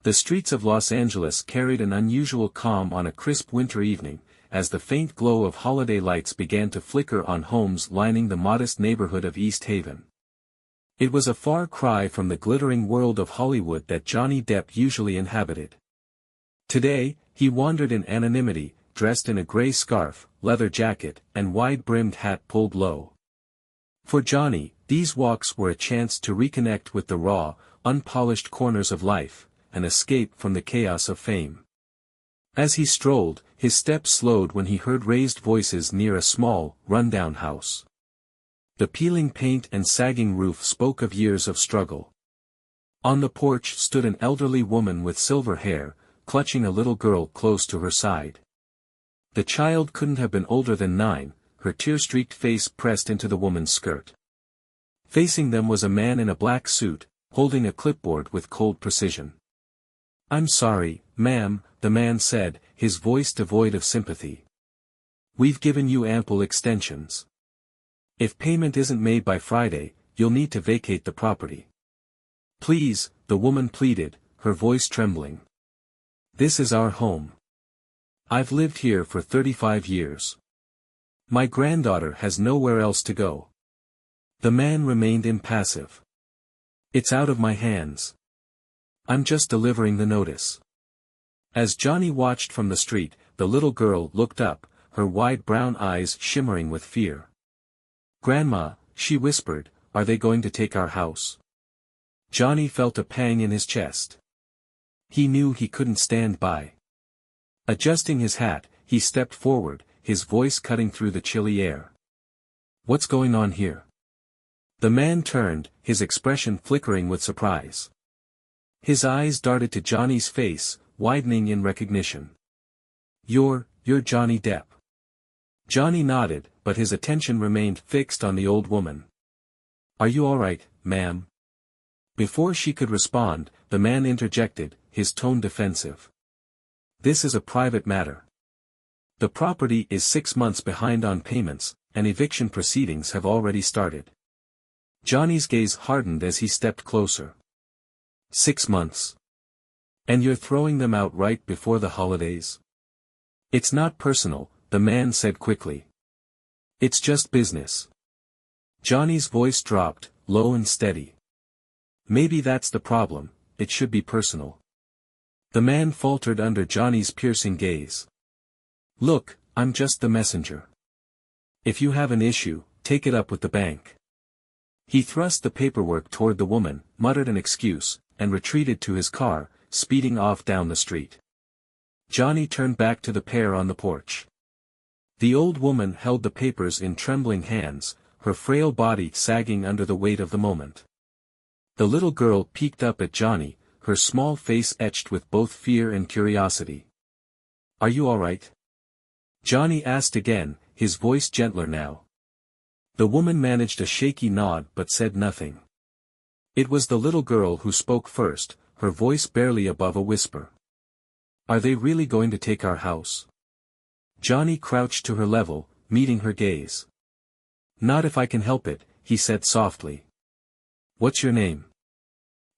The streets of Los Angeles carried an unusual calm on a crisp winter evening, as the faint glow of holiday lights began to flicker on homes lining the modest neighborhood of East Haven. It was a far cry from the glittering world of Hollywood that Johnny Depp usually inhabited. Today, he wandered in anonymity, dressed in a gray scarf, leather jacket, and wide-brimmed hat pulled low. For Johnny, these walks were a chance to reconnect with the raw, unpolished corners of life, an escape from the chaos of fame. As he strolled, his steps slowed when he heard raised voices near a small, run-down house. The peeling paint and sagging roof spoke of years of struggle. On the porch stood an elderly woman with silver hair, clutching a little girl close to her side. The child couldn't have been older than 9, her tear-streaked face pressed into the woman's skirt. Facing them was a man in a black suit, holding a clipboard with cold precision. "I'm sorry, ma'am," the man said, his voice devoid of sympathy. "We've given you ample extensions. If payment isn't made by Friday, you'll need to vacate the property." "Please," the woman pleaded, her voice trembling. "This is our home. I've lived here for 35 years. My granddaughter has nowhere else to go." The man remained impassive. "It's out of my hands. I'm just delivering the notice." As Johnny watched from the street, the little girl looked up, her wide brown eyes shimmering with fear. "Grandma," she whispered, "are they going to take our house?" Johnny felt a pang in his chest. He knew he couldn't stand by. Adjusting his hat, he stepped forward, his voice cutting through the chilly air. "What's going on here?" The man turned, his expression flickering with surprise. His eyes darted to Johnny's face, widening in recognition. You're Johnny Depp." Johnny nodded, but his attention remained fixed on the old woman. "Are you all right, ma'am?" Before she could respond, the man interjected, his tone defensive. "This is a private matter. The property is 6 months behind on payments, and eviction proceedings have already started." Johnny's gaze hardened as he stepped closer. 6 months. And you're throwing them out right before the holidays? "It's not personal," the man said quickly. "It's just business." Johnny's voice dropped, low and steady. "Maybe that's the problem, it should be personal." The man faltered under Johnny's piercing gaze. "Look, I'm just the messenger. If you have an issue, take it up with the bank." He thrust the paperwork toward the woman, muttered an excuse, and retreated to his car, speeding off down the street. Johnny turned back to the pair on the porch. The old woman held the papers in trembling hands, her frail body sagging under the weight of the moment. The little girl peeked up at Johnny, her small face etched with both fear and curiosity. "Are you all right?" Johnny asked again, his voice gentler now. The woman managed a shaky nod but said nothing. It was the little girl who spoke first, her voice barely above a whisper. "Are they really going to take our house?" Johnny crouched to her level, meeting her gaze. "Not if I can help it," he said softly. "What's your name?"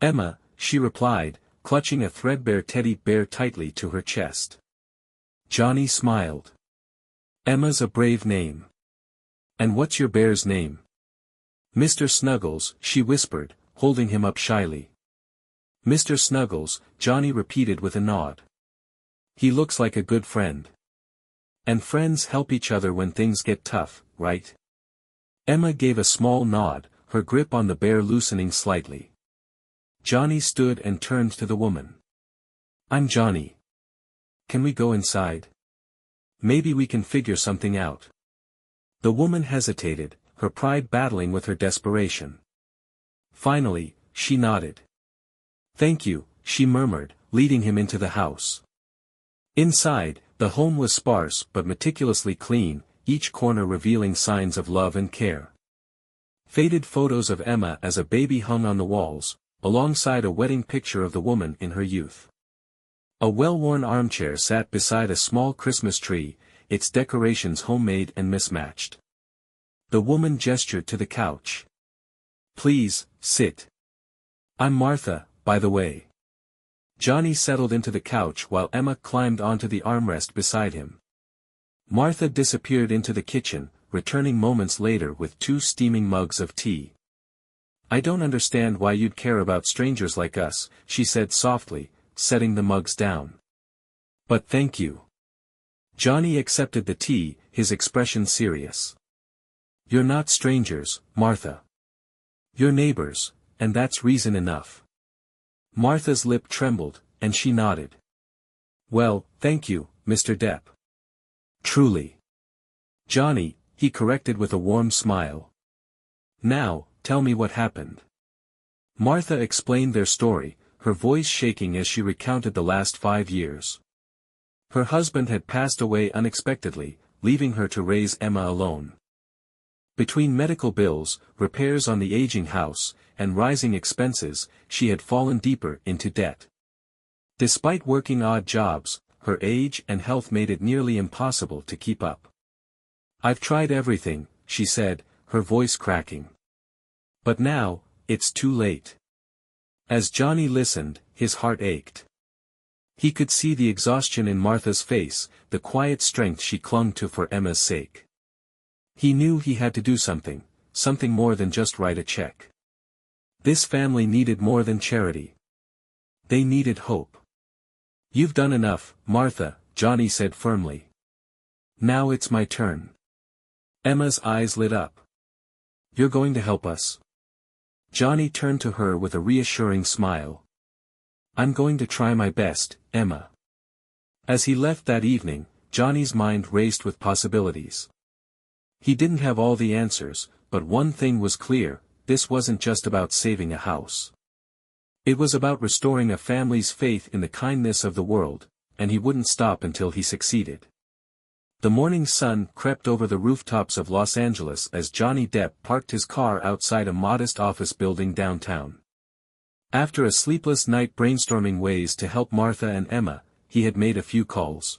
"Emma," she replied, clutching a threadbare teddy bear tightly to her chest. Johnny smiled. "Emma's a brave name. And what's your bear's name?" "Mr. Snuggles," she whispered, holding him up shyly. "Mr. Snuggles," Johnny repeated with a nod. "He looks like a good friend. And friends help each other when things get tough, right?" Emma gave a small nod, her grip on the bear loosening slightly. Johnny stood and turned to the woman. "I'm Johnny. Can we go inside? Maybe we can figure something out." The woman hesitated, her pride battling with her desperation. Finally, she nodded. "Thank you," she murmured, leading him into the house. Inside, the home was sparse but meticulously clean, each corner revealing signs of love and care. Faded photos of Emma as a baby hung on the walls, alongside a wedding picture of the woman in her youth. A well-worn armchair sat beside a small Christmas tree, its decorations homemade and mismatched. The woman gestured to the couch. "Please, sit. I'm Martha, by the way." Johnny settled into the couch while Emma climbed onto the armrest beside him. Martha disappeared into the kitchen, returning moments later with 2 steaming mugs of tea. "I don't understand why you'd care about strangers like us," she said softly, setting the mugs down. "But thank you." Johnny accepted the tea, his expression serious. "You're not strangers, Martha. You're neighbors, and that's reason enough." Martha's lip trembled, and she nodded. "Well, thank you, Mr. Depp." "Truly." "Johnny," he corrected with a warm smile. "Now, tell me what happened." Martha explained their story, her voice shaking as she recounted the last 5 years. Her husband had passed away unexpectedly, leaving her to raise Emma alone. Between medical bills, repairs on the aging house, and rising expenses, she had fallen deeper into debt. Despite working odd jobs, her age and health made it nearly impossible to keep up. "I've tried everything," she said, her voice cracking. "But now, it's too late." As Johnny listened, his heart ached. He could see the exhaustion in Martha's face, the quiet strength she clung to for Emma's sake. He knew he had to do something more than just write a check. This family needed more than charity. They needed hope. "You've done enough, Martha," Johnny said firmly. "Now it's my turn." Emma's eyes lit up. "You're going to help us?" Johnny turned to her with a reassuring smile. "I'm going to try my best, Emma." As he left that evening, Johnny's mind raced with possibilities. He didn't have all the answers, but one thing was clear: this wasn't just about saving a house. It was about restoring a family's faith in the kindness of the world, and he wouldn't stop until he succeeded. The morning sun crept over the rooftops of Los Angeles as Johnny Depp parked his car outside a modest office building downtown. After a sleepless night brainstorming ways to help Martha and Emma, he had made a few calls.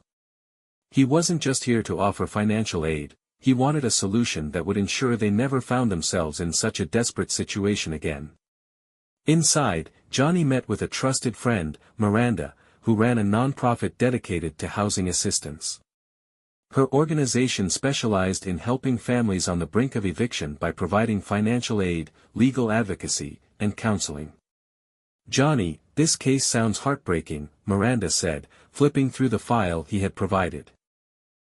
He wasn't just here to offer financial aid, he wanted a solution that would ensure they never found themselves in such a desperate situation again. Inside, Johnny met with a trusted friend, Miranda, who ran a nonprofit dedicated to housing assistance. Her organization specialized in helping families on the brink of eviction by providing financial aid, legal advocacy, and counseling. "Johnny, this case sounds heartbreaking," Miranda said, flipping through the file he had provided.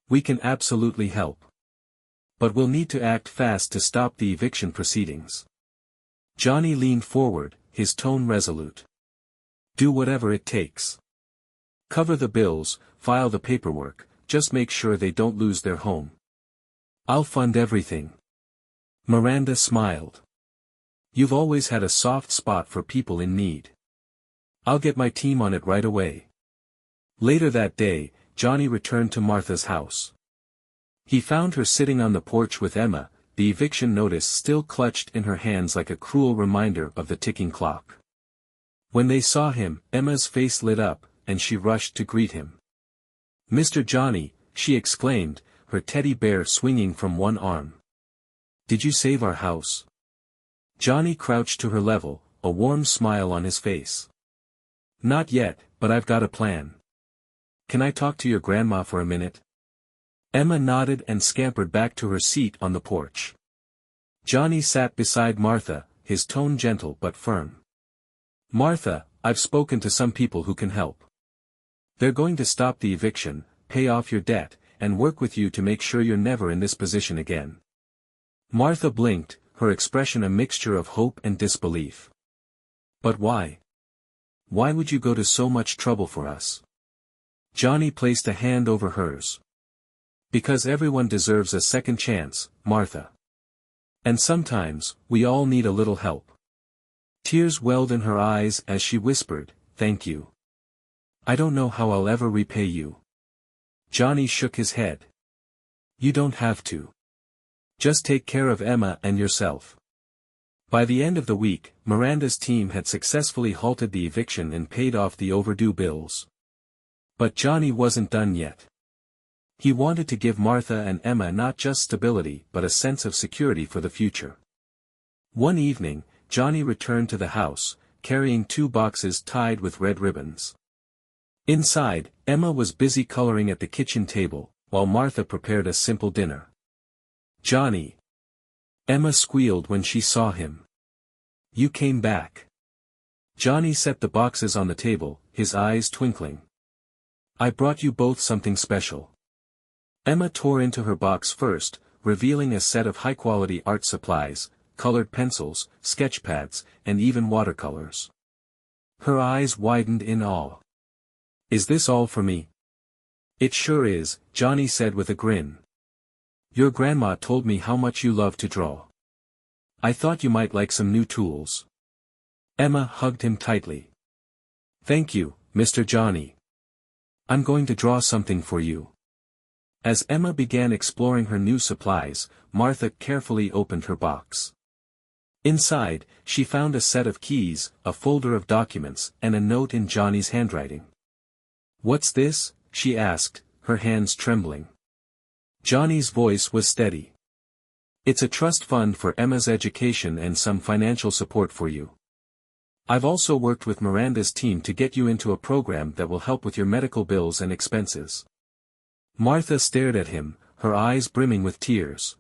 "We can absolutely help. But we'll need to act fast to stop the eviction proceedings." Johnny leaned forward, his tone resolute. "Do whatever it takes. Cover the bills, file the paperwork, just make sure they don't lose their home. I'll fund everything." Miranda smiled. "You've always had a soft spot for people in need. I'll get my team on it right away." Later that day, Johnny returned to Martha's house. He found her sitting on the porch with Emma, the eviction notice still clutched in her hands like a cruel reminder of the ticking clock. When they saw him, Emma's face lit up, and she rushed to greet him. "Mr. Johnny," she exclaimed, her teddy bear swinging from one arm. "Did you save our house?" Johnny crouched to her level, a warm smile on his face. "Not yet, but I've got a plan. Can I talk to your grandma for a minute?" Emma nodded and scampered back to her seat on the porch. Johnny sat beside Martha, his tone gentle but firm. "Martha, I've spoken to some people who can help. They're going to stop the eviction, pay off your debt, and work with you to make sure you're never in this position again." Martha blinked, her expression a mixture of hope and disbelief. "But why? Why would you go to so much trouble for us?" Johnny placed a hand over hers. "Because everyone deserves a second chance, Martha. And sometimes, we all need a little help." Tears welled in her eyes as she whispered, "Thank you. I don't know how I'll ever repay you." Johnny shook his head. "You don't have to. Just take care of Emma and yourself." By the end of the week, Miranda's team had successfully halted the eviction and paid off the overdue bills. But Johnny wasn't done yet. He wanted to give Martha and Emma not just stability but a sense of security for the future. One evening, Johnny returned to the house, carrying 2 boxes tied with red ribbons. Inside, Emma was busy coloring at the kitchen table, while Martha prepared a simple dinner. "Johnny!" Emma squealed when she saw him. "You came back." Johnny set the boxes on the table, his eyes twinkling. "I brought you both something special." Emma tore into her box first, revealing a set of high-quality art supplies, colored pencils, sketch pads, and even watercolors. Her eyes widened in awe. "Is this all for me?" "It sure is," Johnny said with a grin. "Your grandma told me how much you love to draw. I thought you might like some new tools." Emma hugged him tightly. "Thank you, Mr. Johnny. I'm going to draw something for you." As Emma began exploring her new supplies, Martha carefully opened her box. Inside, she found a set of keys, a folder of documents, and a note in Johnny's handwriting. "What's this?" she asked, her hands trembling. Johnny's voice was steady. "It's a trust fund for Emma's education and some financial support for you. I've also worked with Miranda's team to get you into a program that will help with your medical bills and expenses." Martha stared at him, her eyes brimming with tears.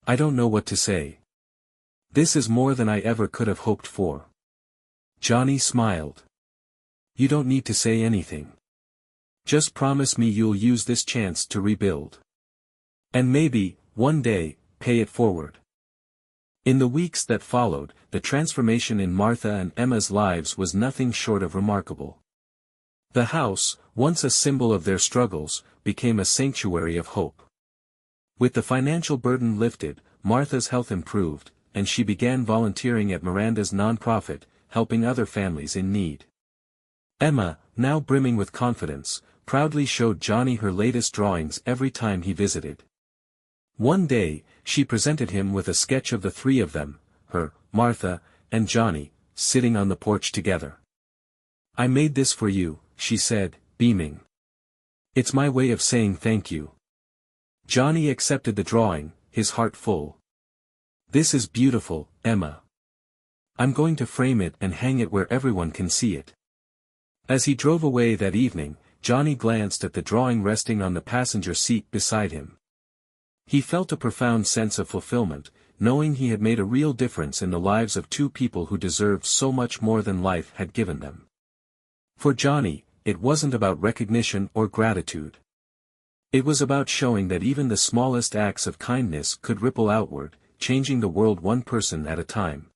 "I don't know what to say. This is more than I ever could have hoped for." Johnny smiled. "You don't need to say anything. Just promise me you'll use this chance to rebuild. And maybe, one day, pay it forward." In the weeks that followed, the transformation in Martha and Emma's lives was nothing short of remarkable. The house, once a symbol of their struggles, became a sanctuary of hope. With the financial burden lifted, Martha's health improved, and she began volunteering at Miranda's nonprofit, helping other families in need. Emma, now brimming with confidence, proudly showed Johnny her latest drawings every time he visited. One day, she presented him with a sketch of the 3 of them, her, Martha, and Johnny, sitting on the porch together. "I made this for you," she said, beaming. "It's my way of saying thank you." Johnny accepted the drawing, his heart full. "This is beautiful, Emma. I'm going to frame it and hang it where everyone can see it." As he drove away that evening, Johnny glanced at the drawing resting on the passenger seat beside him. He felt a profound sense of fulfillment, knowing he had made a real difference in the lives of 2 people who deserved so much more than life had given them. For Johnny, it wasn't about recognition or gratitude. It was about showing that even the smallest acts of kindness could ripple outward, changing the world one person at a time.